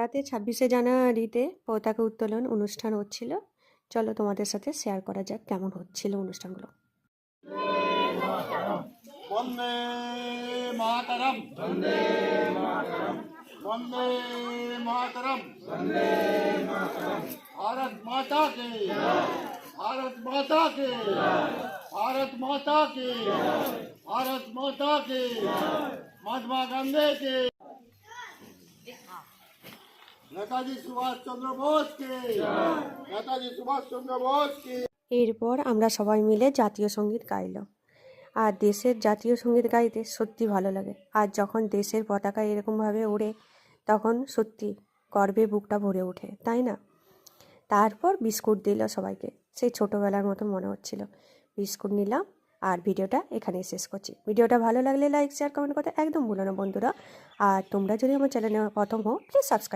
পাড়াতে 26শে জানুয়ারিতে পতাকা উত্তোলন অনুষ্ঠান হচ্ছিল। চলো তোমাদের সাথে শেয়ার করা যাক কেমন হচ্ছিল অনুষ্ঠানগুলো। বন্দে মাতরম, বন্দে মাতরম, বন্দে মাতরম, বন্দে মাতরম। भारत माता की जय, भारत माता की जय, भारत माता की जय, भारत माता की जय, महात्मा गांधी की, नेताजी सुभाष चंद्र बोस की जय, नेताजी सुभाष चंद्र बोस की। এরপর আমরা সবাই মিলে জাতীয় সঙ্গীত গাইলাম। আর দেশের জাতীয় সঙ্গীত গাইতে সত্যি ভালো লাগে। আর যখন দেশের পতাকা এরকমভাবে ওড়ে তখন সত্যি গর্বে বুকটা ভরে ওঠে, তাই না? তারপর বিস্কুট দিল সবাইকে, সেই ছোটোবেলার মতো মনে হচ্ছিল। বিস্কুট নিলাম আর ভিডিওটা এখানেই শেষ করছি। ভিডিওটা ভালো লাগলে লাইক শেয়ার কমেন্ট করতে একদম ভুলো না বন্ধুরা। আর তোমরা যদি আমার চ্যানেলে প্রথম হও প্লিজ সাবস্ক্রাইব।